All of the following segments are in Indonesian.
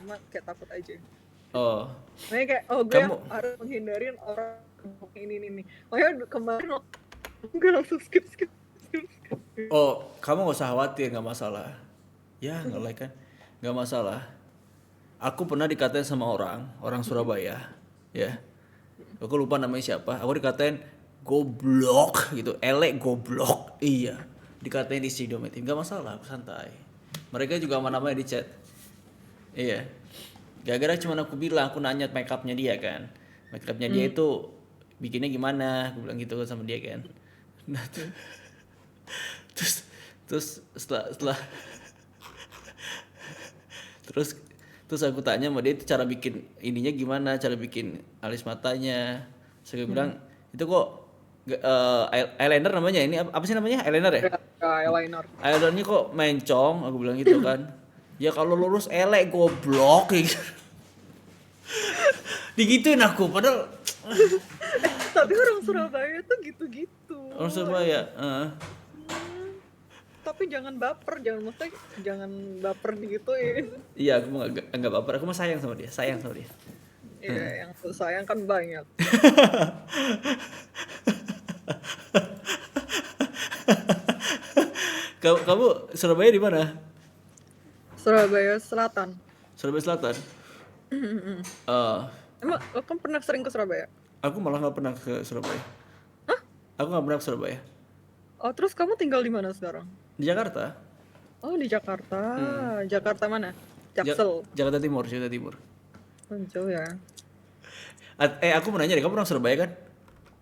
cuma kayak takut aja. Oh, Makanya kayak gue kamu harus menghindarin orang ini nih. Makanya kemarin gue langsung skip. kamu nggak usah khawatir, nggak masalah. Ya, nggak like kan? Nggak masalah. Aku pernah dikatain sama orang Surabaya, ya. Aku lupa namanya siapa. Aku dikatain goblok gitu, elek goblok. Iya, dikatain di Sidometin. Nggak masalah, aku santai. Mereka juga nama-namanya di chat. Iya. Gara-gara cuma aku bilang, aku nanya make upnya dia kan. Make upnya dia itu bikinnya gimana? Aku bilang gitu sama dia kan. Nah, terus terus setelah terus terus aku tanya sama dia itu cara bikin ininya gimana, cara bikin alis matanya. Saya bilang itu kok eyeliner namanya, ini apa sih namanya, eyeliner ya? Eyeliner. Eyelinernya kok mencong, aku bilang gitu kan. Ya kalau lurus elek goblok gitu. Digituin aku padahal Tapi orang Surabaya tuh gitu-gitu. orang Emang. Surabaya. Hmm, tapi jangan baper, jangan baper digituin. Iya, aku mah nggak baper, aku mah sayang sama dia, sayang sama dia. Iya, yang sayang kan banyak. Kamu Surabaya di mana? Surabaya Selatan. Surabaya Selatan. Eh, Emang lo kan pernah sering ke Surabaya? aku malah nggak pernah ke Surabaya. Aku nggak pernah ke Surabaya. Oh, terus kamu tinggal di mana sekarang? Di Jakarta. Oh, di Jakarta. Jakarta mana? Jaksel. Jakarta Timur, Jakarta Timur. Oh, jauh ya. Aku mau nanya deh, kamu orang Surabaya kan?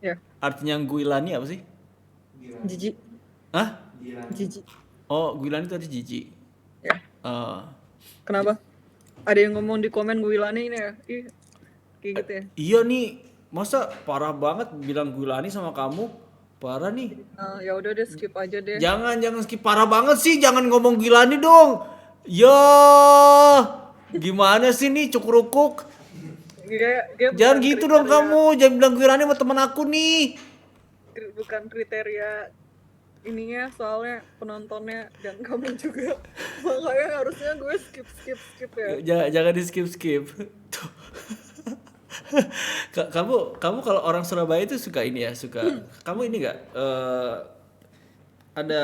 Ya, Artinya Guilani apa sih? jijik. Hah? Jijik. Oh, Guilani itu artinya jijik. Ya, Eh, kenapa? Ada yang ngomong di komen gue Wilani ini ya? Ih, kayak gitu ya. iya nih, masa parah banget bilang Guilani sama kamu? Parah nih. Nah, ya udah deh skip aja deh. Jangan skip, parah banget sih, jangan ngomong Guilani dong. Ya, gimana sih nih cukurukuk? Dia Jangan bukan gitu dong kriteria kamu, jangan bilang Guilani sama temen aku nih. bukan kriteria ininya, soalnya penontonnya dan kamu juga. Makanya harusnya gue skip ya. Jangan di skip skip. Tuh. Kamu kalau orang Surabaya itu suka ini ya, suka. Kamu ini gak ada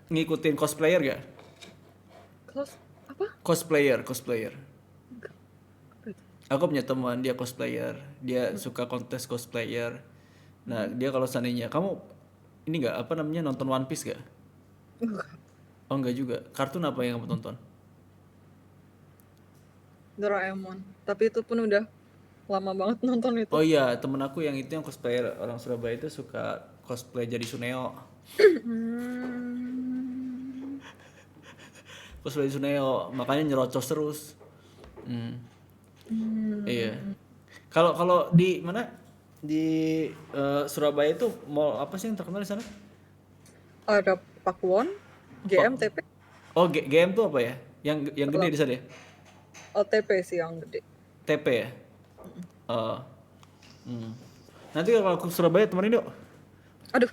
ngikutin cosplayer gak? Close apa? Cosplayer. Apa itu? Aku punya teman dia cosplayer, dia suka kontes cosplayer. Nah dia kalau seandainya kamu ini gak apa namanya nonton One Piece gak? Enggak. Oh enggak juga. Kartun apa yang kamu tonton? Doraemon. Tapi itu pun udah lama banget nonton itu. Oh iya, temen aku yang itu yang cosplayer orang Surabaya itu suka cosplay jadi Suneo. Hmm. Cosplay Suneo, makanya nyerocos terus. Hmm, iya. Kalau kalau di mana? Di Surabaya itu mall apa sih yang terkenal di sana? Ada Pakuwon, Pak. GMTP, Oh, GM tuh apa ya? Yang gede di sana ya? OTP sih yang gede. TP ya? Oh. Hmm. Nanti kalau aku ke Surabaya temenin yuk. Aduh,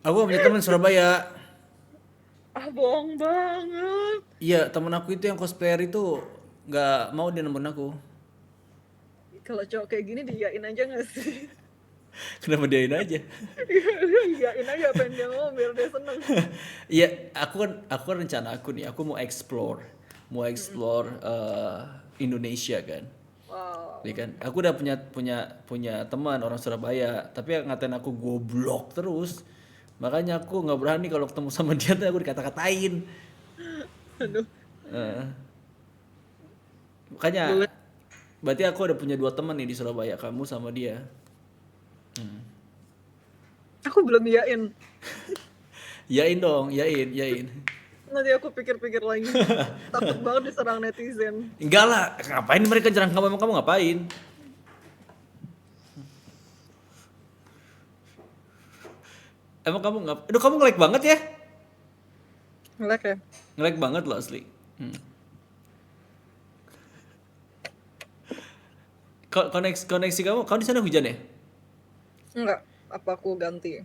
Aku punya teman Surabaya. bohong banget. Iya, temen aku itu yang cosplayer itu nggak mau dia nemenin aku. Kalau cowok kayak gini diiyain aja gak sih? Kenapa diain aja? Iyain aja apa yang dia ngomong biar dia seneng. Iya, aku kan rencana aku nih, aku mau explore Indonesia kan. Iya Wow. kan, aku udah punya teman orang Surabaya, tapi yang ngatain aku goblok terus. Makanya aku nggak berani kalau ketemu sama dia tuh aku dikata-katain. Aduh, Eh, makanya boleh. berarti aku udah punya dua teman nih di Surabaya, kamu sama dia. Aku belum iyain. Yain dong, yain. Nanti aku pikir-pikir lagi. Takut banget diserang netizen. Enggak lah, ngapain mereka nyerang kamu, emang kamu ngapain? Emang kamu ngap? Aduh kamu nge-lag banget ya? Ngelek ya? Nge-lag banget loh asli. Hmm. Koneksi kamu di sana hujan ya? Enggak. Apa aku ganti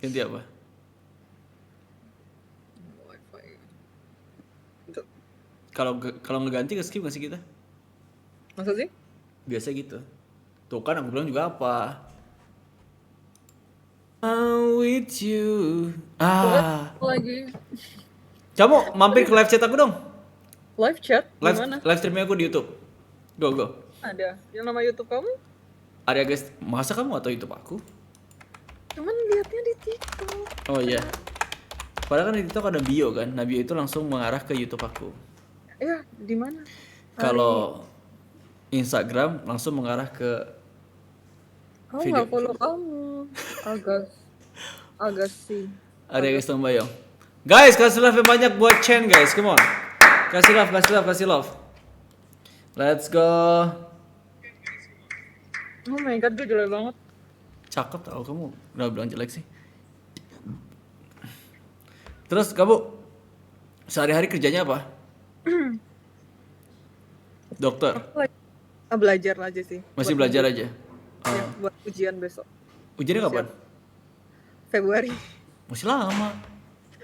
Ganti apa? wifi? Itu. kalau ngeganti ke skip gak sih kita? Maksud sih? Biasa gitu. Tuh kan aku bilang juga apa? I'm with you. Lagi Kamu mampir ke live chat aku dong. live chat gimana? Live streaming aku di YouTube. Go. Ada yang nama YouTube kamu? Arya guys, masa kamu atau YouTube aku? Cuman liatnya di TikTok. Oh iya. Padahal kan di TikTok ada bio kan. Nah bio itu langsung mengarah ke YouTube aku. Ya, di mana? Kalau Instagram langsung mengarah ke Aku video. nggak follow kamu. Agak sih. Arya guys Tombayong. Guys, kasih love yang banyak buat Chen guys. Come on. Kasih love. Let's go. Oh my god, gue jelek banget. Cakep tau, kamu udah bilang jelek sih. Terus kamu sehari-hari kerjanya apa? Dokter. Aku lagi belajar aja sih. Masih Buat belajar aja. ya, buat ujian besok. Ujiannya kapan? Februari. Masih lama.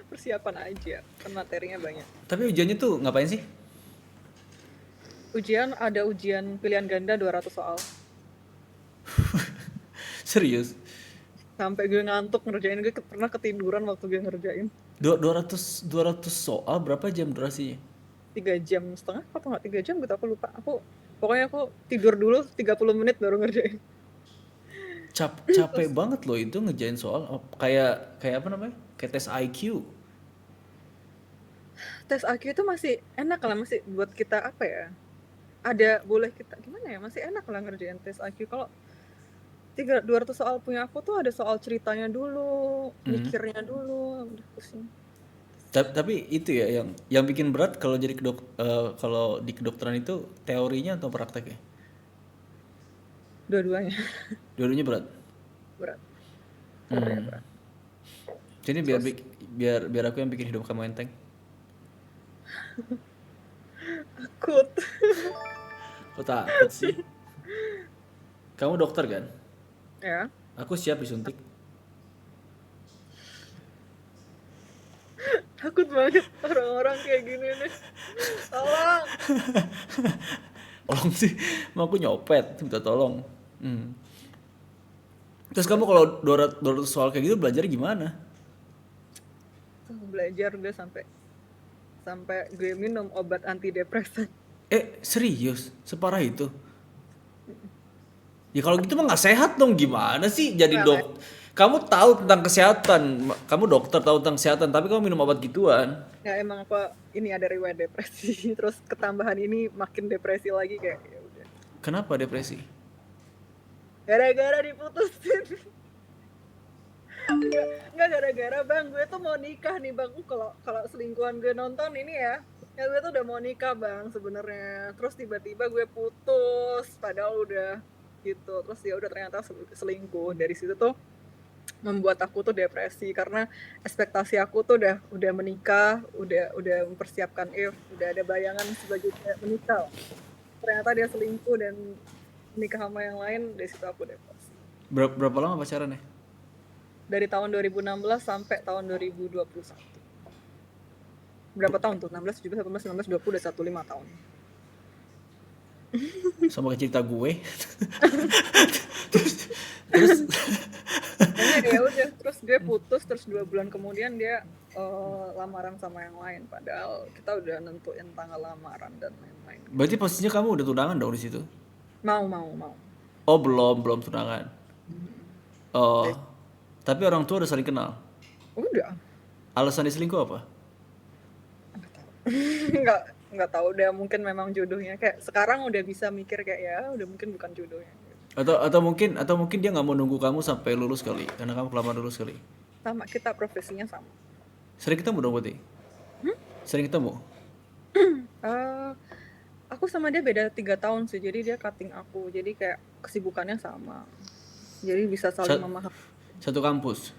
Persiapan aja, kan materinya banyak. Tapi ujiannya tuh ngapain sih? Ada ujian pilihan ganda 200 soal. Serius? Sampai gue ngantuk ngerjain, gue pernah ketiduran waktu gue ngerjain. 200 soal berapa jam durasinya? 3 jam setengah atau nggak 3 jam gitu, aku lupa. Pokoknya aku tidur dulu 30 menit baru ngerjain. Capek banget loh itu ngerjain soal. Kayak apa namanya? Kayak tes IQ. Tes IQ itu masih enak lah, masih buat kita apa ya? Boleh kita gimana ya? Masih enak lah ngerjain tes IQ. Kalau 200 soal punya aku tuh ada soal ceritanya dulu, mikirnya dulu, udah pusing. Tapi itu ya yang bikin berat kalau jadi kalau di kedokteran itu teorinya atau prakteknya? Dua-duanya Dua-duanya berat. berat. Berat. Jadi biar aku yang bikin hidup kamu enteng. Takut. Kok takut sih? Kamu dokter kan? Ya. Aku siap disuntik. Takut banget orang-orang kayak gini nih. Tolong. Tolong sih, mau aku nyopet, minta tolong. Terus kamu kalau 200 soal kayak gitu belajar gimana? Belajar gue sampai gue minum obat antidepresan. Serius? Separah itu? Ya kalau gitu mah nggak sehat dong, gimana sih jadi dok? Kamu tahu tentang kesehatan, kamu dokter tahu tentang kesehatan, tapi kamu minum obat gituan. Ya emang ini ada riwayat depresi, terus ketambahan ini makin depresi lagi kayak ya udah. Kenapa depresi? Gara-gara diputusin. Enggak gara-gara bang, gue tuh mau nikah nih bang. Kalau selingkuhan gue nonton ini ya gue tuh udah mau nikah bang sebenarnya. Terus tiba-tiba gue putus, padahal udah gitu. Terus ya udah ternyata selingkuh. Dari situ tuh membuat aku tuh depresi karena ekspektasi aku tuh udah menikah, udah mempersiapkan udah ada bayangan sebagai menikah. Ternyata dia selingkuh dan menikah sama yang lain, dari situ aku depresi. Berapa lama pacaran ya? Dari tahun 2016 sampai tahun 2021. Berapa tahun tuh? 16, 17, 18, 19, 20, udah 15 tahun. Sama kayak cerita gue. terus ya udah, terus gue putus, terus 2 bulan kemudian dia lamaran sama yang lain, padahal kita udah nentuin tanggal lamaran dan lain-lain. Berarti posisinya kamu udah tunangan dong di situ? Mau. Oh belum tunangan. Oh, tapi orang tua udah saling kenal. Udah. Alasan diselingkuh apa? nggak tahu, udah mungkin memang jodohnya, kayak sekarang udah bisa mikir kayak ya udah mungkin bukan jodohnya. Atau mungkin dia nggak mau nunggu kamu sampai lulus kali, karena kamu kelamaan lulus kali. Sama, kita profesinya sama. Sering ketemu dong berarti? Sering ketemu? Aku sama dia beda 3 tahun sih, jadi dia cutting aku, jadi kayak kesibukannya sama, jadi bisa saling memahami. Satu kampus?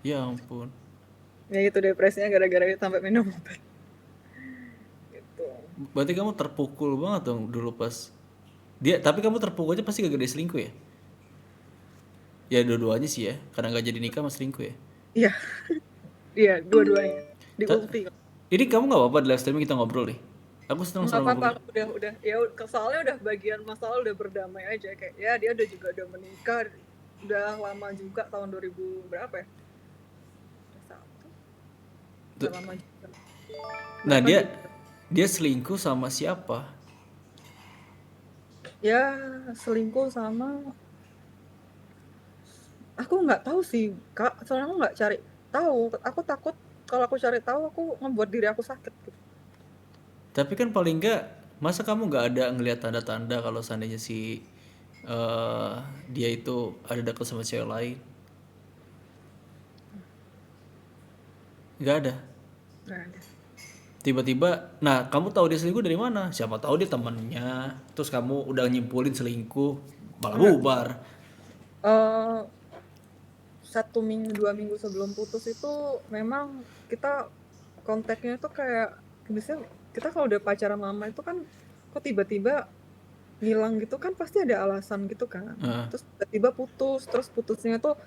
Ya ampun. Ya itu depresinya gara-gara sampai minum obat. Gitu. Berarti kamu terpukul banget dong dulu pas dia, tapi kamu terpukulnya pasti gak gede selingkuh ya? Ya dua-duanya sih ya, karena gak jadi nikah mas selingkuh ya? Iya. Iya, dua-duanya. di Ta- Ulfi. Ini kamu nggak apa-apa di live streaming kita ngobrol nih. Aku senang Nggak selalu apa-apa, ngobrol. udah ya soalnya udah bagian masalah udah berdamai aja, kayak ya dia udah menikah, udah lama juga, tahun 2000 berapa ya, udah satu, udah Tuh. lama juga, Nah, berapa dia gitu dia selingkuh sama siapa? ya, selingkuh sama, aku nggak tahu sih kak, soalnya aku nggak cari tahu, aku takut kalau aku cari tahu aku membuat diri aku sakit gitu. Tapi kan paling nggak, masa kamu nggak ada ngelihat tanda-tanda kalau seandainya si eh, dia itu ada dekat sama cewek lain? Nggak ada. Nggak ada. Tiba-tiba, nah kamu tahu dia selingkuh dari mana? Siapa tahu dia temannya. Terus kamu udah nyimpulin selingkuh, malah Nggak. bubar. Eh, 1 minggu 2 minggu sebelum putus itu memang kita kontaknya itu kayak, biasanya kita kalau udah pacaran lama itu kan kok tiba-tiba ngilang gitu kan, pasti ada alasan gitu kan. Heeh. Terus tiba-tiba putus, terus putusnya tuh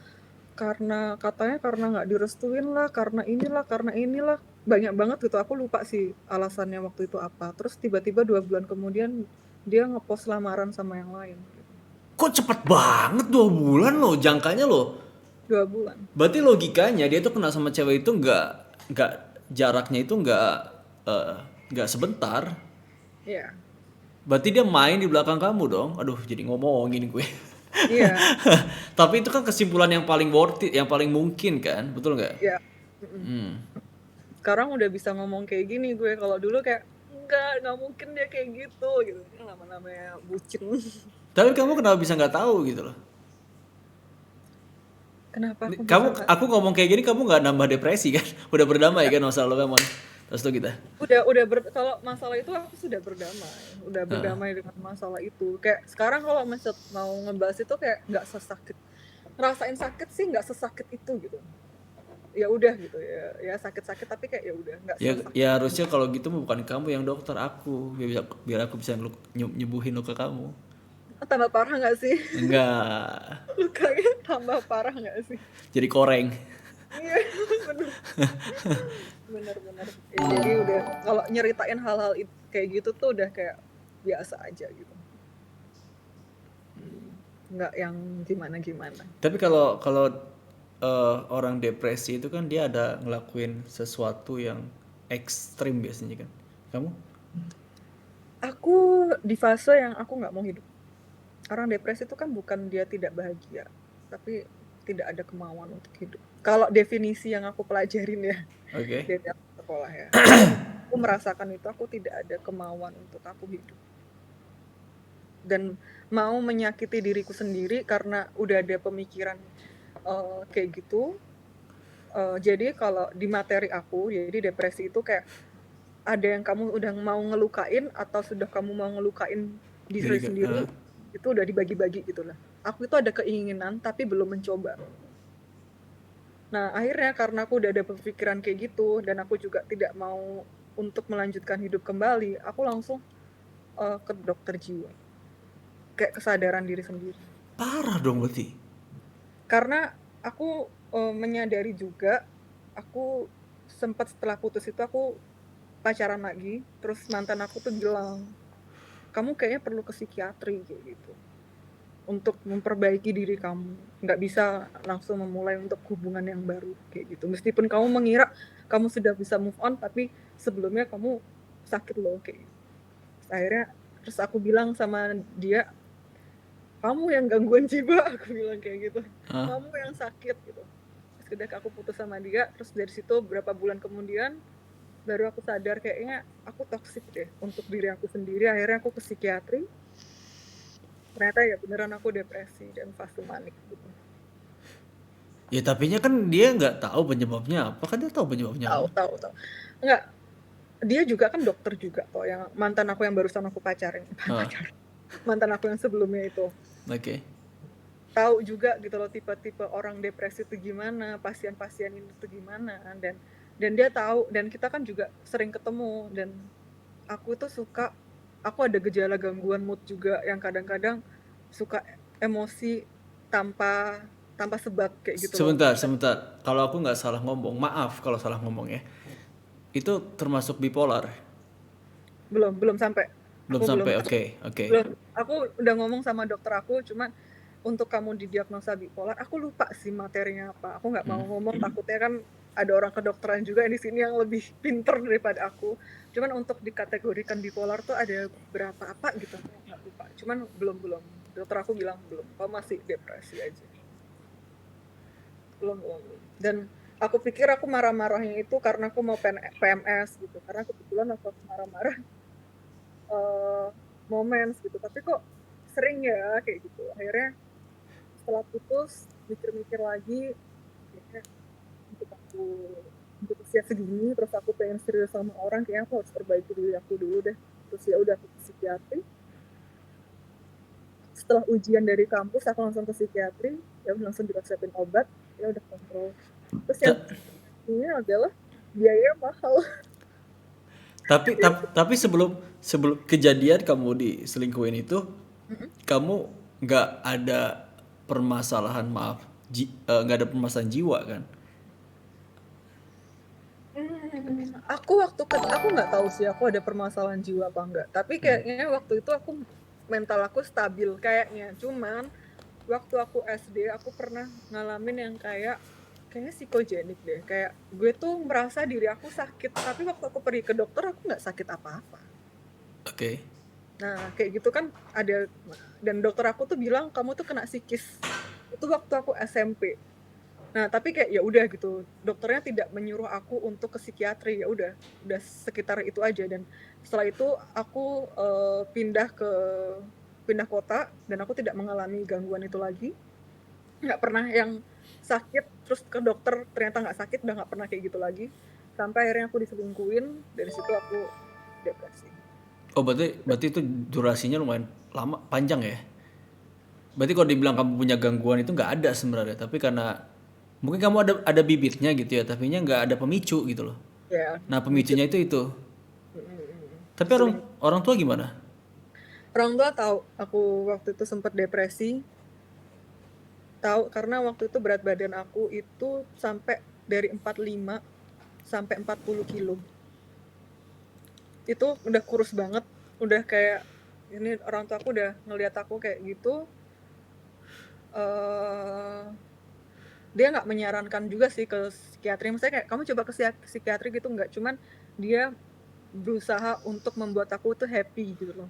katanya karena nggak direstuin lah, karena inilah, banyak banget gitu, aku lupa sih alasannya waktu itu apa. Terus tiba-tiba 2 bulan kemudian dia ngepost lamaran sama yang lain gitu. Kok cepet banget 2 bulan loh, jangkanya loh. 2 bulan. Berarti logikanya dia tuh kenal sama cewek itu nggak jaraknya itu eh, nggak sebentar. Iya. Berarti dia main di belakang kamu dong. Aduh, jadi ngomongin gue. Iya. Tapi itu kan kesimpulan yang paling worth it, yang paling mungkin kan, betul nggak? Iya. Mm-mm. Hmm. Sekarang udah bisa ngomong kayak gini gue, kalau dulu kayak nggak mungkin dia kayak gitu gitu. Ini lama-lamanya bucin. Tapi kamu kenapa bisa nggak tahu gitu loh? Kenapa aku bisa nggak, Aku ngomong kayak gini kamu nggak nambah depresi kan? Udah berdamai kan masalah lo kamu? Terus tuh kita. kalau masalah itu aku sudah berdamai dengan masalah itu. Kayak sekarang kalau mau ngebahas itu kayak nggak sesakit, ngerasain sakit sih nggak sesakit itu gitu. Ya udah gitu ya sakit-sakit, tapi kayak ya udah nggak Ya, sesakit. ya harusnya kalau gitu bukan kamu yang dokter, aku biar aku bisa nyembuhin luka kamu. Tambah parah nggak sih? Enggak, Lukanya tambah parah nggak sih? jadi koreng. Iya, bener. Ya, jadi udah kalau nyeritain hal-hal kayak gitu tuh udah kayak biasa aja gitu, nggak yang gimana. Tapi kalau kalau orang depresi itu kan dia ada ngelakuin sesuatu yang ekstrim biasanya kan. Kamu? Aku di fase yang aku nggak mau hidup. Orang depresi itu kan bukan dia tidak bahagia, tapi tidak ada kemauan untuk hidup. Kalau definisi yang aku pelajarin ya Oke. dari aku sekolah ya, aku merasakan itu, aku tidak ada kemauan untuk aku hidup dan mau menyakiti diriku sendiri karena udah ada pemikiran kayak gitu. Jadi kalau di materi aku, jadi depresi itu kayak ada yang kamu udah mau ngelukain atau sudah kamu mau ngelukain diri sendiri, itu udah dibagi-bagi gitu lah. Aku itu ada keinginan tapi belum mencoba. Nah akhirnya karena aku udah ada pemikiran kayak gitu dan aku juga tidak mau untuk melanjutkan hidup kembali, aku langsung ke dokter jiwa, kayak kesadaran diri sendiri. Parah dong berarti. Karena aku menyadari juga, aku sempat setelah putus itu aku pacaran lagi, terus mantan aku tuh bilang, kamu kayaknya perlu ke psikiatri kayak gitu, untuk memperbaiki diri kamu. Nggak bisa langsung memulai untuk hubungan yang baru kayak gitu. Meskipun kamu mengira kamu sudah bisa move on, tapi sebelumnya kamu sakit loh kayak gitu. Akhirnya terus aku bilang sama dia, kamu yang gangguan jiwa, aku bilang kayak gitu. Kamu yang sakit gitu. Terus udah aku putus sama dia, terus dari situ berapa bulan kemudian baru aku sadar kayaknya aku toksik deh untuk diri aku sendiri. Akhirnya aku ke psikiatri, ternyata ya beneran aku depresi dan fase manik gitu. Ya tapinya kan dia nggak tahu penyebabnya apa, kan dia tahu penyebabnya apa. Tahu. Enggak, dia juga kan dokter juga kok, yang mantan aku yang barusan aku pacarin. Mantan aku yang sebelumnya itu. Oke. Tahu juga gitu loh tipe-tipe orang depresi itu gimana, pasien-pasien ini tuh gimana, dan dia tahu, dan kita kan juga sering ketemu, dan aku tuh aku ada gejala gangguan mood juga yang kadang-kadang suka emosi tanpa sebab kayak gitu loh. Sebentar. Kalau aku nggak salah ngomong, maaf kalau salah ngomong ya. Itu termasuk bipolar? Belum sampai. Belum Aku belum sampai, oke, oke. belum aku udah ngomong sama dokter aku, cuman untuk kamu didiagnosa bipolar, aku lupa sih materinya apa. Aku nggak mau ngomong, takutnya kan ada orang kedokteran juga di sini yang lebih pinter daripada aku. Cuman untuk dikategorikan bipolar tuh ada berapa apa gitu, aku nggak lupa. Cuman belum. Dokter aku bilang belum, kamu masih depresi aja. Belum. Dan aku pikir aku marah-marahnya itu karena aku mau PMS gitu. Karena kebetulan aku marah-marah moments gitu. Tapi kok sering ya kayak gitu. Akhirnya setelah putus mikir-mikir lagi, kayaknya untuk aku untuk usia segini terus aku pengen serius sama orang, kayaknya aku harus perbaiki diri aku dulu deh. Terus ya udah aku ke psikiatri. Setelah ujian dari kampus aku langsung ke psikiatri, ya udah langsung diresepin obat, ya udah kontrol. Terus yang Ta- ini adalah biaya mahal. tapi sebelum sebelum kejadian kamu diselingkuhin itu, kamu nggak ada permasalahan, maaf, nggak ada permasalahan jiwa kan? Aku nggak tahu sih aku ada permasalahan jiwa apa enggak. Tapi kayaknya waktu itu aku mental aku stabil kayaknya. Cuman waktu aku SD aku pernah ngalamin yang kayaknya psikogenik deh. Kayak gue tuh merasa diri aku sakit, tapi waktu aku pergi ke dokter aku nggak sakit apa-apa. Oke. Nah, kayak gitu kan ada, dan dokter aku tuh bilang kamu tuh kena psikis. Itu waktu aku SMP. Nah, tapi kayak ya udah gitu. Dokternya tidak menyuruh aku untuk ke psikiatri, ya udah sekitar itu aja. Dan setelah itu aku pindah kota dan aku tidak mengalami gangguan itu lagi. Nggak pernah yang sakit terus ke dokter ternyata nggak sakit, udah nggak pernah kayak gitu lagi. Sampai akhirnya aku diselingkuhin, dari situ aku depresi. Oh, berarti itu durasinya lumayan lama, panjang ya? Berarti kalau dibilang kamu punya gangguan itu nggak ada sebenarnya, tapi karena mungkin kamu ada bibitnya gitu ya, tapi nya nggak ada pemicu gitu loh. Ya, Nah, mungkin. pemicunya itu. Tapi orang Seling orang tua gimana? Orang tua tahu aku waktu itu sempat depresi, tahu karena waktu itu berat badan aku itu sampai dari 45 sampai 40 kilo. Itu udah kurus banget, udah kayak ini orang tua aku udah ngelihat aku kayak gitu. eh Dia nggak menyarankan juga sih ke psikiatri. Misalnya kayak kamu coba ke psikiatri gitu, nggak. Cuman dia berusaha untuk membuat aku tuh happy gitu loh.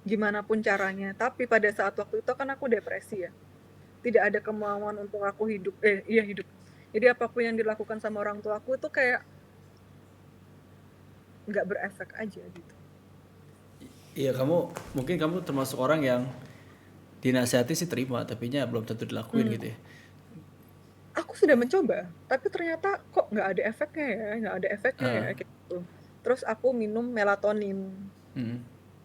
Gimana pun caranya. Tapi pada saat waktu itu kan aku depresi ya. Tidak ada kemauan untuk aku hidup. Hidup. Jadi apapun yang dilakukan sama orang tua aku itu kayak nggak berefek aja gitu. Iya, mungkin kamu termasuk orang yang dinasihati sih terima, tapi nya belum tentu dilakuin Hmm. gitu ya. Aku sudah mencoba, tapi ternyata kok nggak ada efeknya ya Ah, kayak gitu. Terus aku minum melatonin, mm.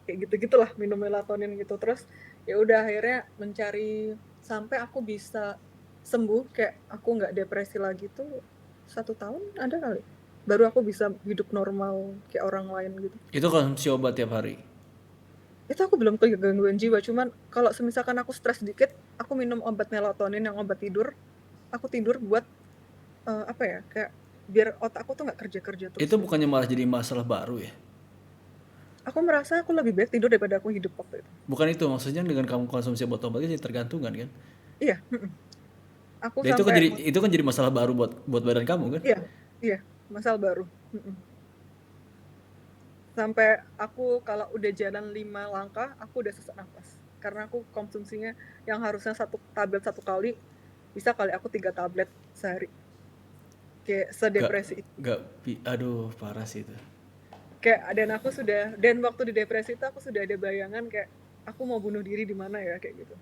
kayak gitu-gitulah, minum melatonin gitu. Terus ya udah akhirnya mencari sampai aku bisa sembuh, kayak aku nggak depresi lagi tuh 1 tahun ada kali. Baru aku bisa hidup normal kayak orang lain gitu. Itu konsumsi obat tiap hari. Itu aku belum ke gangguan jiwa, cuman kalau misalkan aku stres dikit, aku minum obat melatonin yang obat tidur. Aku tidur buat apa ya, kayak biar otakku tuh nggak kerja-kerja terus Itu gitu. bukannya malah jadi masalah baru ya? Aku merasa aku lebih baik tidur daripada aku hidup waktu itu. Bukan itu maksudnya, dengan kamu konsumsi obat-obat itu jadi tergantungan kan? Iya, aku Dan sampai itu kan jadi masalah baru buat badan kamu kan? iya, iya, masalah baru. Sampai aku kalau udah jalan 5 langkah, aku udah sesak nafas. Karena aku konsumsinya yang harusnya 1 tablet 1 kali, bisa kali aku 3 tablet sehari. Kayak Gak sedepresi itu. aduh parah sih itu. Kayak dan waktu di depresi itu aku sudah ada bayangan kayak aku mau bunuh diri di mana ya kayak gitu.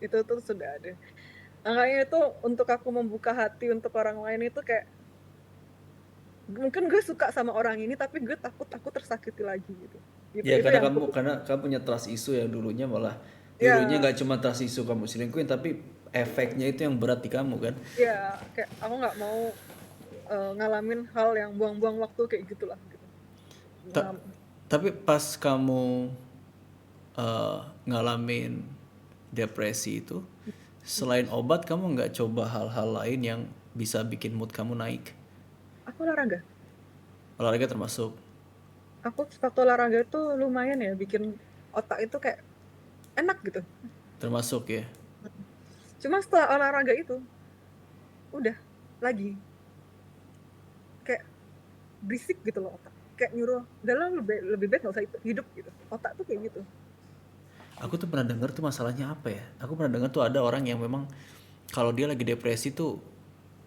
Itu tuh sudah ada. Makanya itu untuk aku membuka hati untuk orang lain itu kayak mungkin gue suka sama orang ini tapi gue takut aku tersakiti lagi gitu. Gitu Ya itu karena yang aku. kamu punya trust issue yang dulunya Ya, nggak cuma trust issue kamu selingkuhin, tapi efeknya itu yang berat di kamu kan. ya kayak aku nggak mau ngalamin hal yang buang-buang waktu kayak gitulah gitu. Ta- tapi pas kamu eh, ngalamin depresi itu, selain obat kamu nggak coba hal-hal lain yang bisa bikin mood kamu naik? Aku olahraga. Olahraga termasuk. Aku waktu olahraga itu lumayan ya bikin otak itu kayak enak gitu. Termasuk ya. Cuma setelah olahraga itu udah lagi kayak berisik gitu loh otak. Kayak nyuruh, udah lah lebih baik nggak usah hidup gitu. Otak tuh kayak gitu. Aku tuh pernah dengar tuh masalahnya apa ya? Aku pernah dengar tuh ada orang yang memang kalau dia lagi depresi tuh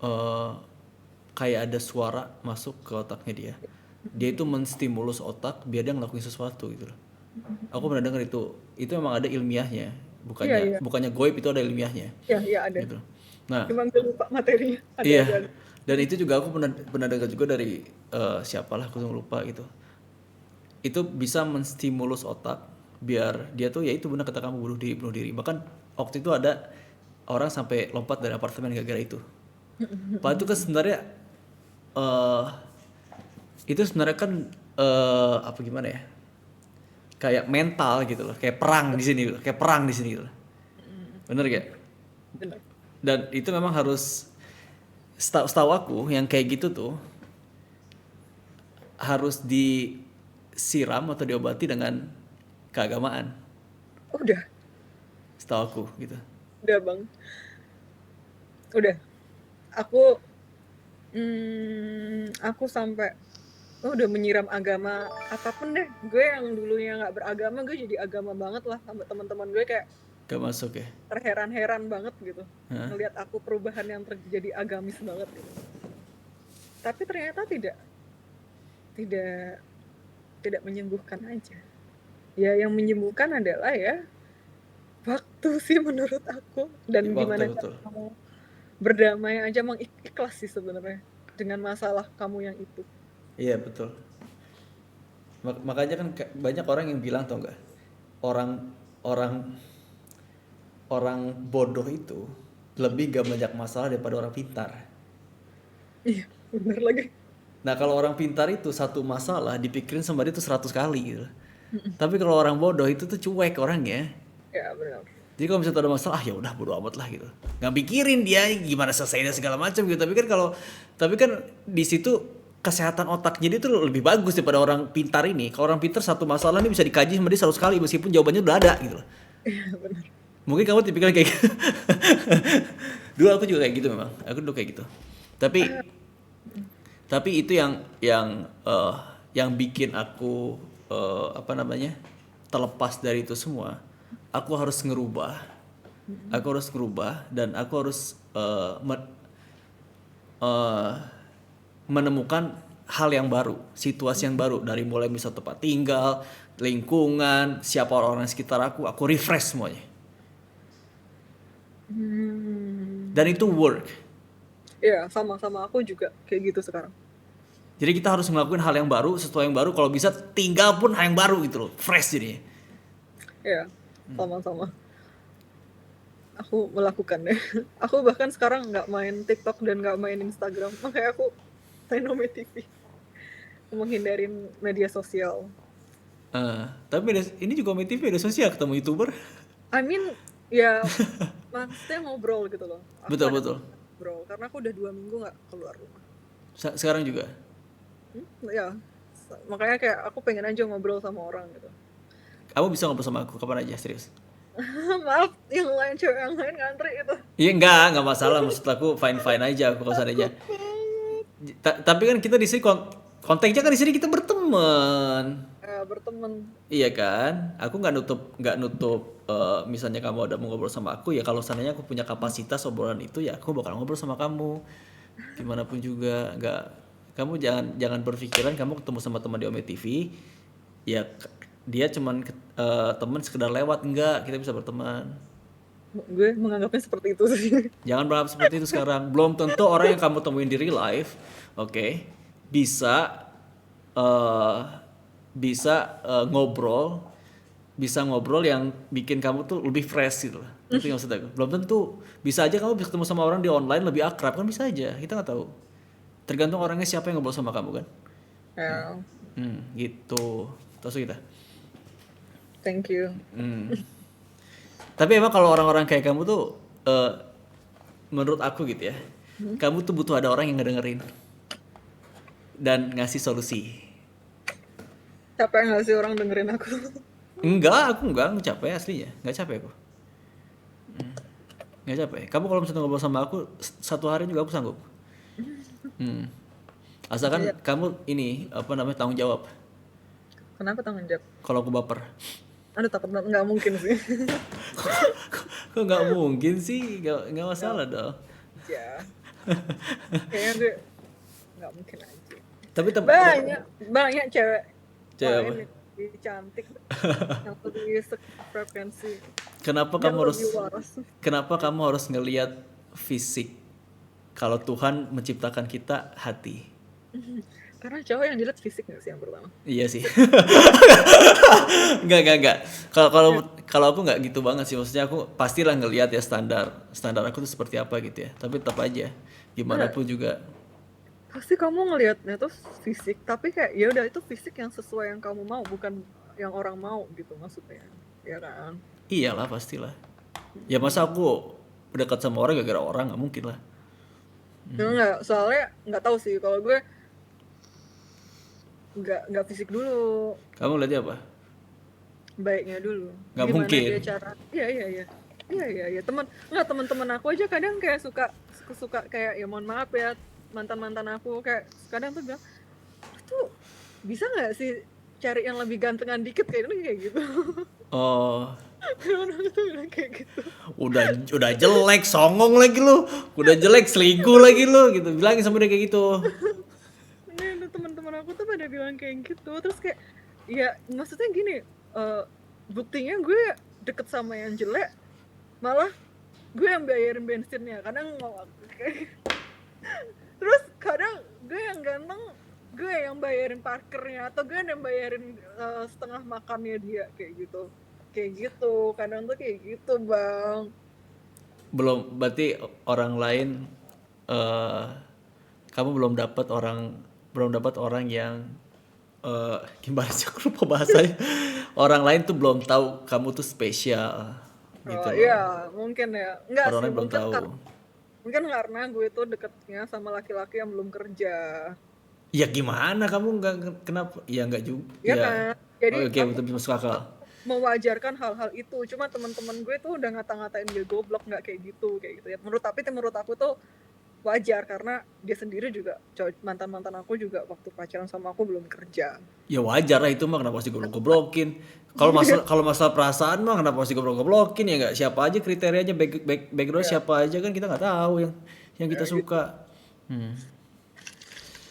eh kayak ada suara masuk ke otaknya dia. Dia itu menstimulus otak biar dia ngelakuin sesuatu gitu loh. Aku pernah dengar itu. Itu memang ada ilmiahnya. Iya, Bukannya iya. bukannya goib, itu ada ilmiahnya Iya, iya ada. gitu. Nah, Cuma gue lupa materinya. iya. Ada. Dan itu juga aku pernah pernah dengar juga dari siapalah aku lupa gitu. Itu bisa menstimulus otak biar dia tuh ya itu benar kata kamu bunuh diri. Bahkan waktu itu ada orang sampai lompat dari apartemen gara-gara itu. Padahal itu kan sebenarnya eh itu sebenarnya kan apa gimana ya? Kayak mental gitu loh, kayak perang di sini, kayak perang di sini gitu loh. Bener gak? Benar. Dan itu memang harus setahu aku yang kayak gitu tuh harus disiram atau diobati dengan keagamaan, Udah, setahu aku gitu. udah bang. Udah. Aku, aku sampai udah menyiram agama apapun deh. Gue yang dulunya nggak beragama, gue jadi agama banget lah sama teman-teman gue kayak Gak masuk ya? terheran-heran banget gitu. Hah? Ngelihat aku perubahan yang terjadi agamis banget gitu. Tapi ternyata tidak tidak menyembuhkan aja. Ya yang menyembuhkan adalah ya waktu sih menurut aku, dan Waktu gimana cara betul. kamu berdamai aja, mengikhlas sih sebenarnya dengan masalah kamu yang itu. Iya betul. Makanya kan banyak orang yang bilang tau nggak, orang orang orang bodoh itu lebih gak banyak masalah daripada orang pintar. Iya, bener lagi. Nah kalau orang pintar itu satu masalah dipikirin sama dia tuh 100 kali gitu. Tapi kalau orang bodoh itu tuh cuek orangnya. Ya benar. Jadi kalau misalnya ada masalah, ah ya udah bodo amat lah gitu. Nggak pikirin dia gimana selesainya segala macam gitu. Tapi kan di situ kesehatan otaknya dia tuh lebih bagus daripada orang pintar ini. Kalau orang pintar satu masalah ini bisa dikaji sama dia 100 kali meskipun jawabannya udah ada gitu loh. Iya benar. Mungkin kamu tipikal kayak gitu. Dulu aku juga kayak gitu memang. Aku dulu kayak gitu. Tapi tapi itu yang bikin aku apa namanya? Terlepas dari itu semua. Aku harus ngerubah. Aku harus ngerubah dan aku harus eh, menemukan hal yang baru, situasi yang baru dari mulai misal tempat tinggal, lingkungan, siapa orang-orang sekitar aku refresh semuanya. Dan itu work. Iya, sama-sama aku juga kayak gitu sekarang. Jadi kita harus ngelakuin hal yang baru, sesuatu yang baru. Kalau bisa tinggal pun hal yang baru gitu loh, fresh jadinya. Iya, sama-sama. Aku melakukannya. Aku bahkan sekarang nggak main TikTok dan nggak main Instagram. Makanya aku main Ome TV. Menghindarin media sosial. Tapi ini juga Ome TV ada sosial ketemu YouTuber. I mean, ya maksudnya ngobrol gitu loh. Aku Betul ada betul. ngobrol karena aku udah 2 minggu nggak keluar rumah. Sekarang juga. Ya, makanya kayak aku pengen aja ngobrol sama orang gitu. Kamu bisa ngobrol sama aku kapan aja serius. Maaf, yang lain cewek yang lain ngantri itu. Iya enggak masalah. Maksud aku fine aja aku kalau seandainya. Tapi kan kita di sini konteksnya kan di sini kita berteman. Berteman. Iya kan? Aku nggak nutup misalnya kamu ada mau ngobrol sama aku ya kalau seandainya aku punya kapasitas obrolan itu ya aku bakal ngobrol sama kamu. Gimana pun juga nggak kamu jangan berpikiran kamu ketemu sama teman di Ome TV ya dia cuman teman sekedar lewat, enggak, kita bisa berteman. Gue menganggapnya seperti itu sih. Jangan berharap seperti itu sekarang. Belum tentu orang yang kamu temuin di real life, oke, bisa ngobrol, bisa ngobrol yang bikin kamu tuh lebih fresh gitu loh. Itu yang maksud aku. Belum tentu. Bisa aja kamu bisa ketemu sama orang di online lebih akrab kan bisa aja. Kita nggak tahu. Tergantung orangnya siapa yang ngobrol sama kamu kan. Ya, Gitu. Terus kita. thank you. Tapi emang kalau orang-orang kayak kamu tuh menurut aku gitu ya, kamu tuh butuh ada orang yang ngedengerin. dan ngasih solusi. Capek nggak sih orang dengerin aku? Enggak, aku enggak capek aslinya. Enggak capek aku. Enggak capek. Kamu kalau misalnya ngobrol sama aku satu hari juga aku sanggup. Hmm. Asalkan Iya. kamu ini apa namanya tanggung jawab. Kenapa tanggung jawab? Kalau aku baper. Aduh takut banget, nggak mungkin sih. Kok nggak mungkin sih? Nggak masalah dong. Ya, kayaknya gue nggak mungkin aja. Tapi Banyak cewek Cewek apa? lain yang lebih cantik, yang lebih frekuensi, Kenapa yang kamu harus lebih waras. Kenapa kamu harus ngelihat fisik? Kalau Tuhan menciptakan kita hati. Karena cowok yang dilihat fisik nggak sih yang pertama? Iya sih. Enggak. Kalau kalau aku nggak gitu banget sih. Maksudnya aku pastilah ngelihat ya standar aku tuh seperti apa gitu ya. Tapi tetap aja gimana pun juga. Pasti kamu ngelihatnya tuh fisik, tapi kayak ya udah itu fisik yang sesuai yang kamu mau, bukan yang orang mau gitu maksudnya, ya kan? Iyalah pastilah. Ya masa aku dekat sama orang gara-gara orang, nggak mungkin lah. Cuma nggak, soalnya nggak tahu sih kalau gue nggak fisik dulu, Kamu lihatnya apa? baiknya dulu. Nggak Gimana mungkin. dia cara? Iya. Teman-teman aku aja kadang kayak suka kayak ya mohon maaf ya mantan aku kayak kadang tuh bilang tuh bisa nggak sih cari yang lebih gantengan dikit kayak gitu. Oh, Orang tuh bilang kayak gitu. udah jelek, songong lagi lu. Udah jelek, selingkuh lagi lu gitu. Bilangin sama dia kayak gitu. Nah, teman-teman aku tuh pada bilang kayak gitu, terus kayak ya maksudnya gini, buktinya gue deket sama yang jelek malah gue yang bayarin bensinnya kadang terus kadang gue yang ganteng gue yang bayarin parkirnya atau gue yang bayarin setengah makannya dia kayak gitu kadang tuh kayak gitu bang. Belum, berarti orang lain eh kamu belum dapat orang yang gimana sih aku lupa bahasanya. Orang lain tuh belum tahu kamu tuh spesial gitu loh. Iya mungkin ya enggak Orang sih lain belum tahu. mungkin karena gue tuh deketnya sama laki-laki yang belum kerja. Ya gimana kamu nggak kenapa? Ya nggak juga. Iya Ya. kan? Jadi Oh, oke, aku betul masuk akal. mewajarkan hal-hal itu. Cuma teman-teman gue tuh udah ngata-ngatain dia goblok nggak kayak gitu ya. Menurut aku tuh wajar karena dia sendiri juga mantan aku juga waktu pacaran sama aku belum kerja. Ya wajar lah itu mah, kenapa harus digoblok-goblokin. Kalau masalah perasaan mah kenapa harus digoblok-goblokin, ya nggak, siapa aja kriterianya, background siapa aja kan kita nggak tahu yang kita suka.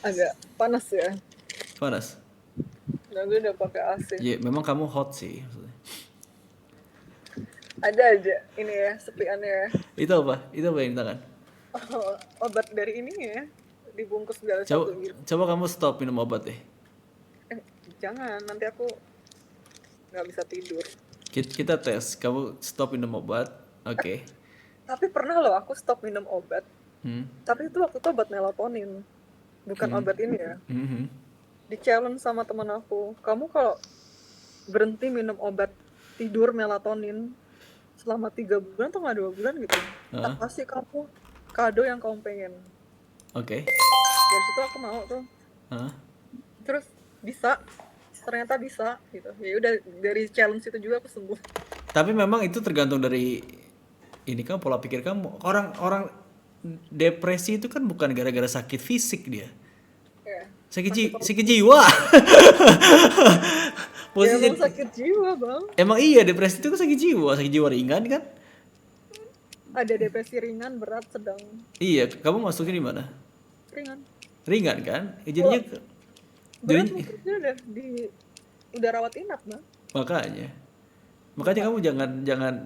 Agak panas ya. Panas. Nah, gue udah pakai AC. Ya memang kamu hot sih maksudnya. Ada aja ini ya sepiannya ya. Itu apa yang di tangan? Obat dari ini ya dibungkus dalam Coba, satu gitu. coba kamu stop minum obat deh. Jangan nanti aku nggak bisa tidur. Kita tes, kamu stop minum obat, oke. Tapi pernah loh aku stop minum obat. Hmm. Tapi itu waktu itu obat melatonin, bukan obat ini ya. Mhm. Di challenge sama teman aku, kamu kalau berhenti minum obat tidur melatonin selama 3 bulan atau nggak 2 bulan gitu, tak kasih kamu kado yang kamu pengen. Oke. Dari situ aku mau tuh. Hah? Terus ternyata bisa gitu. Ya udah dari challenge itu juga aku sembuh. Tapi memang itu tergantung dari ini kan pola pikir kamu. Orang depresi itu kan bukan gara-gara sakit fisik dia. Ya. Sakit jiwa. Ya emang sakit jiwa bang. Emang iya, depresi itu kan sakit jiwa ringan kan? Ada depresi ringan, berat, sedang. Iya, kamu masuknya di mana? Ringan Kan? Jadinya berat mungkin dia udah rawat inap bang. Makanya kamu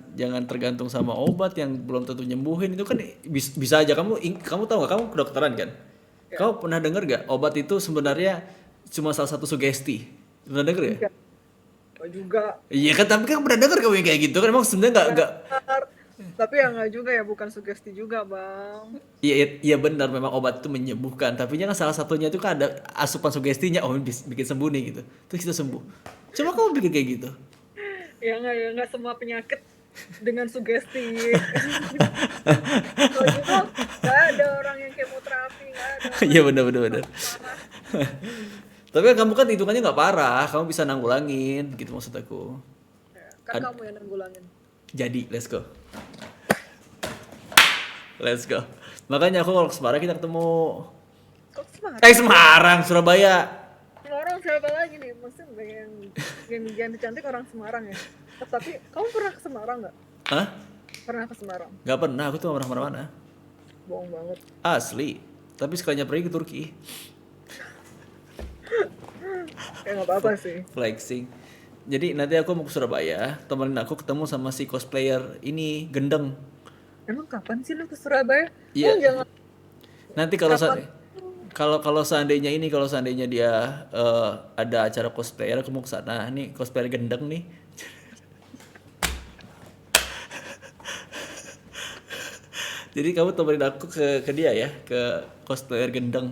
jangan tergantung sama obat yang belum tentu nyembuhin. Itu kan bisa aja kamu tahu nggak, kamu kedokteran kan? Ya. Kau pernah dengar gak obat itu sebenarnya cuma salah satu sugesti? Pernah denger ya? Oh juga. Iya kan, tapi kan pernah denger kamu yang kayak gitu kan? Emang sebenarnya nggak. Tapi ya nggak juga ya, bukan sugesti juga bang. Iya benar, memang obat itu menyembuhkan. Tapi kan salah satunya itu kan ada asupan sugestinya, bikin sembuh nih gitu. Terus kita sembuh. Coba kamu bikin kayak gitu. Ya nggak semua penyakit dengan sugesti. Kalau gitu nggak ada orang yang kemoterapi, nggak ada. Iya benar. Tapi kan kamu kan hitungannya nggak parah, kamu bisa nanggulangin, gitu maksud aku. Ya, kan Ad- kamu yang nanggulangin. Jadi, let's go. Let's go. Makanya aku kalau ke Semarang kita ketemu. Kok Semarang? Semarang, Surabaya. Orang siapa lagi nih? Maksudnya yang ganti cantik orang Semarang ya. Tapi kamu pernah ke Semarang nggak? Hah? Pernah ke Semarang? Gak pernah, aku tuh gak pernah kemana-mana. Bohong banget. Asli. Tapi sekalinya pergi ke Turki. Ya nggak apa-apa sih. Flexing. Jadi nanti aku mau ke Surabaya, temenin aku ketemu sama si cosplayer ini, Gendeng. Emang kapan sih lu ke Surabaya? Iya. Oh jangan. Nanti kalau Kapan? kalau seandainya dia ada acara cosplayer, aku mau ke sana. Nih cosplayer Gendeng nih. Jadi kamu temenin aku ke dia ya, ke cosplayer Gendeng.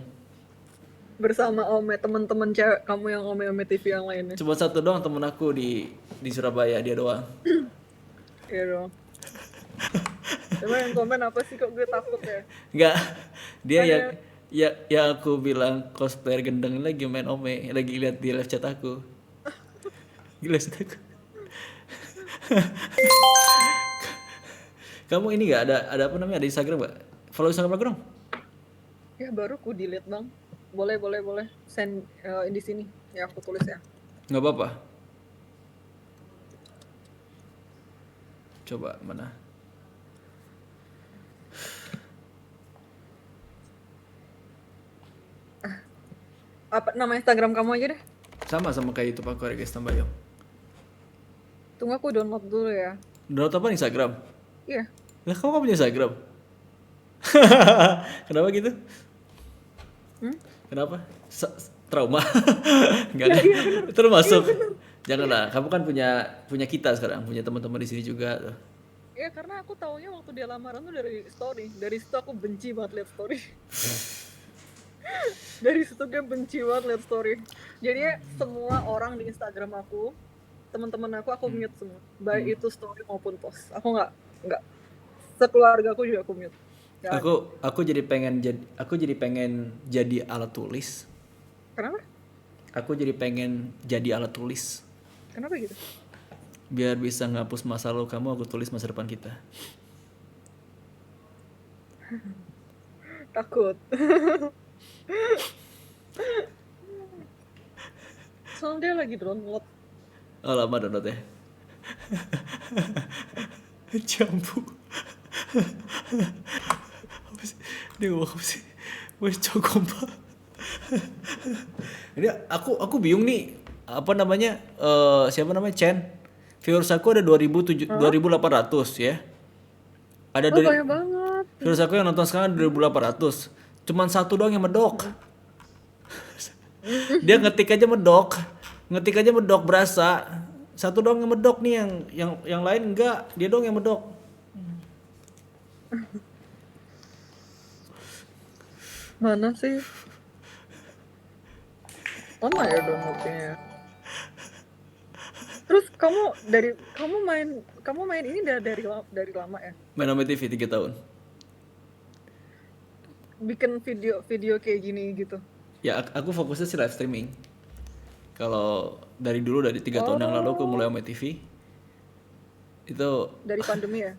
Bersama Ome, teman-teman cewek kamu yang Ome TV yang lainnya. Cuma satu doang temen aku di Surabaya, dia doang. Iya dong. Emang yang komen apa sih, kok gue takut ya? Enggak, dia yang Makanya. ya aku bilang cosplayer Gendeng ini lagi main Ome, lagi lihat di live chat aku. Gila chat aku. Kamu ini nggak ada apa namanya, ada Instagram nggak? Follow Instagram aku dong. Ya baru ku delete bang. Boleh. Send di sini. Ya aku tulis ya. Nggak apa-apa. Coba mana? Apa nama Instagram kamu aja deh? Sama kayak YouTube aku, Regis Tambayong. Tunggu aku download dulu ya. Download apa Instagram? Iya. Lah kamu nggak punya Instagram? Kenapa gitu? Hmm? Kenapa? Trauma? Enggak ada. Termasuk. Janganlah, kamu kan punya kita sekarang, punya teman-teman di sini juga tuh. Ya karena aku taunya waktu dia lamaran tuh dari story. Dari situ aku benci banget liat story. Dari situ gue benci banget liat story. Jadinya semua orang di Instagram aku, teman-teman aku mute semua. Baik itu story maupun post. Aku nggak sekeluarga aku juga aku mute. Nggak ada. Aku jadi pengen jadi alat tulis. Kenapa? Aku jadi pengen jadi alat tulis. Kenapa gitu? Biar bisa ngapus masa lalu kamu, aku tulis masa depan kita. Takut. Soalnya dia lagi download. Oh lama download ya. Jambu. Apa sih? Dia ngomong apa sih? Wes cokompa. Ini aku bingung nih, apa namanya, siapa namanya, Chen. Viewers aku ada 2.800 ya. Ada Oh banyak banget. viewers aku yang nonton sekarang 2.800. Cuman satu doang yang medok. Dia ngetik aja medok berasa. Satu doang yang medok nih, yang lain enggak, dia doang yang medok. Mana sih? Lama ya downloadnya. Terus kamu main ini dari lama ya? Main Ome TV 3 tahun. Bikin video kayak gini gitu. Ya aku fokusnya sih live streaming. Kalau dari 3 tahun yang lalu aku mulai Ome TV. Itu Dari pandemi ya?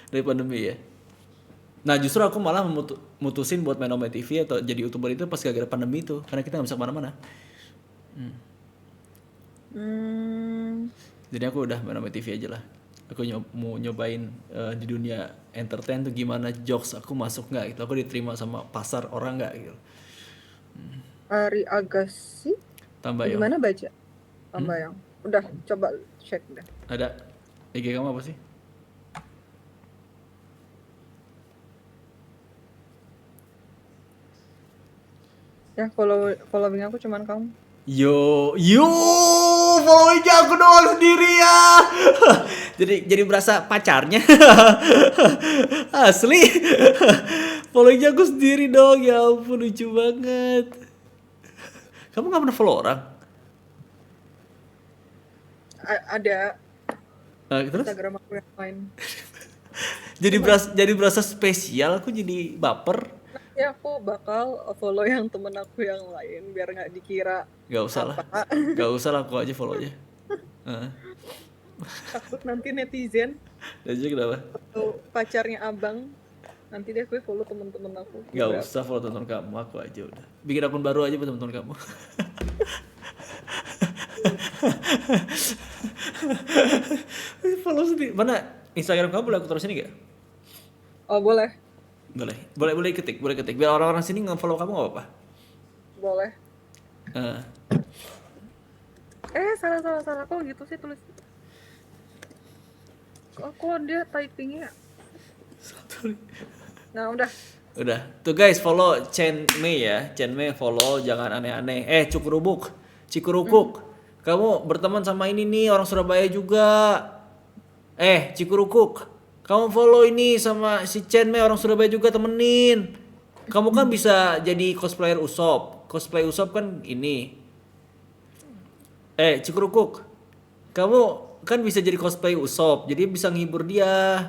dari pandemi ya. Nah justru aku malah mutusin buat main Ome TV atau jadi YouTuber itu pas gara-gara pandemi itu, karena kita nggak bisa kemana-mana. Jadi aku udah main Ome TV aja lah. Aku mau nyobain di dunia entertain tuh gimana, jokes aku masuk nggak gitu, aku diterima sama pasar orang nggak gitu. Ari Agassi? Tambayong. Gimana baca? Tambayong. Udah, coba cek deh. Ada IG kamu apa sih? Ya following aku cuman kamu. Yo, followingnya aku doang sendiri ya. jadi berasa pacarnya. Asli. Followingnya aku sendiri dong, ya ampun lucu banget. Kamu nggak pernah follow orang? Ada Nah, terus? Instagram aku yang lain. Jadi berasa spesial, aku jadi baper. Nah, Ya aku bakal follow yang temen aku yang lain biar nggak dikira Gak usah lah. apa. Gak usah lah, aku aja follow aja. Heeh. Takut nanti netizen Dan juga kenapa? atau pacarnya abang nanti deh gue follow temen-temen aku Gak beberapa. usah follow teman kamu, aku aja udah. Bikin akun baru aja buat teman-teman kamu. Follow sendiri. Mana Instagram kamu boleh aku taruh sini gak? Oh boleh, Boleh. Boleh ketik, boleh ketik. Biar orang-orang sini nge-follow kamu gak apa-apa. boleh. Eh, Salah kok gitu sih tulis. Kok dia typingnya? Nah udah. udah. Tuh guys, follow Chen Mei ya. Chen Mei follow, jangan aneh-aneh. Cukurubuk, Cikurukuk. Kamu berteman sama ini nih orang Surabaya juga. Cikurukuk. Kamu follow ini sama si Chen Mei orang Surabaya juga, temenin. Kamu kan bisa jadi cosplayer Usop. Cosplay Usop kan ini. Cikurukuk. Kamu kan bisa jadi cosplay Usop, jadi bisa nghibur dia.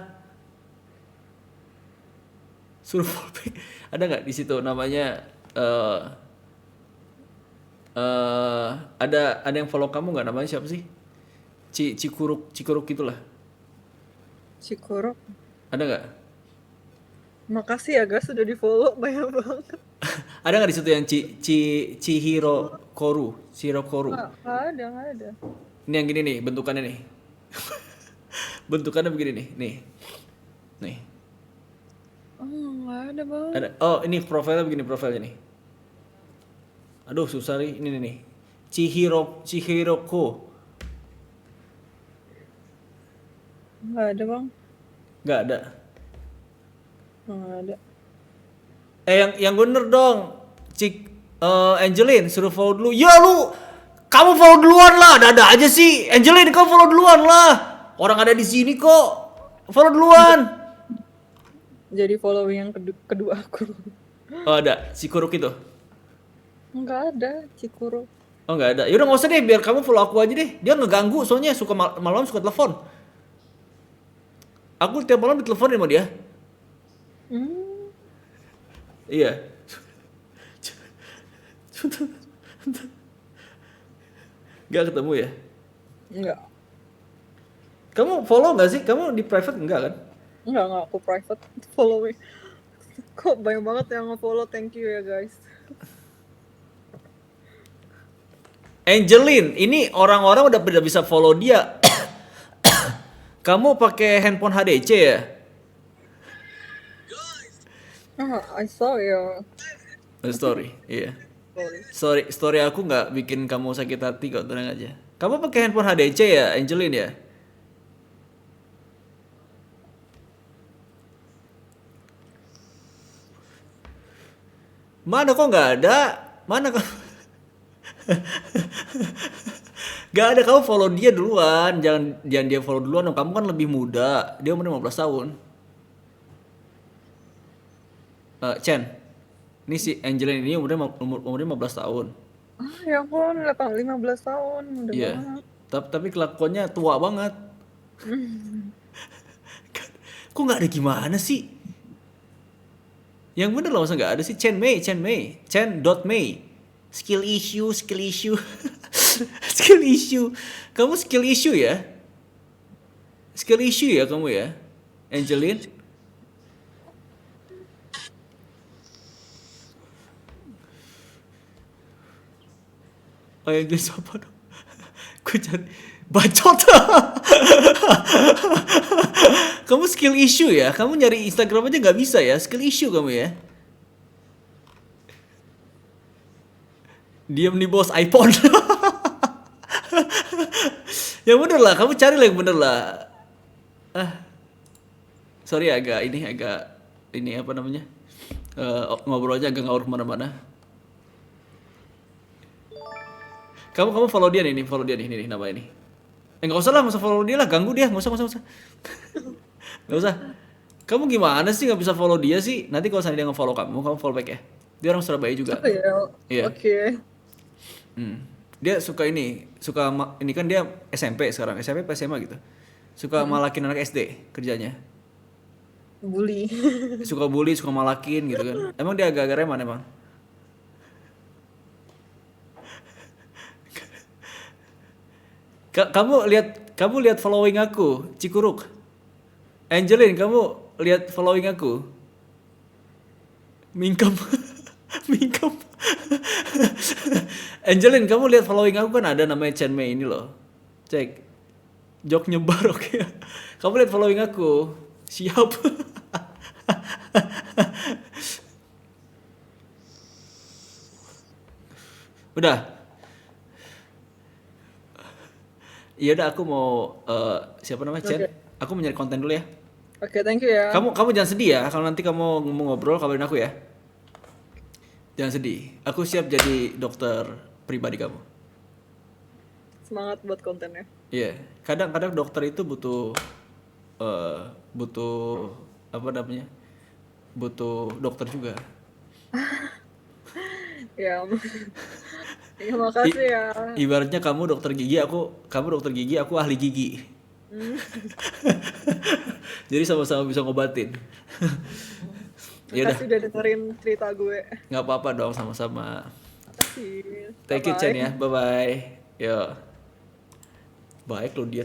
Suruh follow back. Ada nggak di situ namanya eh ada yang follow kamu nggak, namanya siapa sih? Cikuruk gitulah. Cikoro. Ada nggak? Makasih ya guys sudah di follow banyak banget. Ada nggak di situ yang Chihiro Koru? Nggak ada. Ini yang gini nih bentukannya nih. Bentukannya begini nih, nih. Oh nggak ada bang. Ada. Oh ini profilnya begini, profilnya nih. Aduh susah nih, ini nih. Chihiroko. Nggak ada bang. Nggak ada. Nggak ada. Yang bener dong. Angelin suruh follow dulu. Ya lu, kamu follow duluan lah. Ada aja sih. Angelin kamu follow duluan lah. Orang ada di sini kok. Follow duluan. Jadi follow yang kedua aku. Oh ada, si Kuruk itu. Nggak ada Cikoro. Oh nggak ada. Yaudah nggak usah deh, biar kamu follow aku aja deh. Dia ngeganggu soalnya suka malam suka telepon. Aku tiap malam diteleponin sama dia. Iya. Gak ketemu ya? Enggak. Kamu follow nggak sih? Kamu di private enggak kan? Enggak aku private follow me. Kok banyak banget yang nge-follow, thank you ya guys. Angelin, ini orang-orang udah bisa follow dia. Kamu pakai handphone HDC ya? I saw your Story, iya. story. Story aku nggak bikin kamu sakit hati kok, tenang aja. Kamu pakai handphone HDC ya, Angelin ya? Mana kok nggak ada? Mana kok? Gak ada, kamu follow dia duluan. Jangan dia follow duluan dong. Kamu kan lebih muda. Dia umur 15 tahun. Chen. Ini si Angelin ini umurnya 15 tahun. Ya ampun, 15 tahun, udah Iya. banget. Tapi kelakuannya tua banget. Kok nggak ada gimana sih? Yang bener loh, masa nggak ada sih? Chen Mei. Skill issue. Skill issue. Kamu skill issue ya? Skill issue ya kamu ya? Angelin? Oh yang Inggris apa dong? Gue cari bacot. Kamu skill issue ya? Kamu nyari Instagram aja nggak bisa ya? Skill issue kamu ya? Diam nih bos, iPhone. Yang bener lah, kamu cari lah yang bener lah. Sorry agak ini apa namanya? Ngobrol aja agak ngawur kemana-mana. Kamu follow dia nih, nih namanya nih. Nggak usah lah, nggak usah follow dia lah, ganggu dia, nggak usah. Nggak usah. Kamu gimana sih nggak bisa follow dia sih? Nanti kalau dia nggak follow kamu follow back ya. Dia orang Surabaya juga. Oh ya, Iya. oke. Dia suka ini kan dia SMP sekarang, SMP apa SMA gitu. Suka malakin anak SD kerjanya. Bully. Suka bully, suka malakin gitu kan. Emang dia agak-agak reman emang. Kamu lihat following aku, Cikuruk. Angelin, kamu lihat following aku. Mingkem. Mingkem. Angelin, kamu lihat following aku kan ada namanya Chen Mei ini loh. Cek. Jok nyebar oke. Kamu lihat following aku. Siap. Udah. Iya udah aku mau siapa namanya Chen? Oke. Aku mau nyari konten dulu ya. Oke, thank you ya. Kamu jangan sedih ya kalau nanti kamu mau ngobrol kabarin aku ya. Jangan sedih. Aku siap jadi dokter pribadi kamu. Semangat buat kontennya. Iya. Kadang-kadang dokter itu butuh butuh apa namanya? Butuh dokter juga. Ya, ya makasih ya. Ibaratnya kamu dokter gigi, aku ahli gigi. Hmm, Jadi sama-sama bisa ngobatin. Ya udah, makasih udah dengerin cerita gue. nggak apa-apa dong sama-sama. Makasih. Thank you Chen Bye-bye. ya. Bye bye. Yo. Baik lo dia.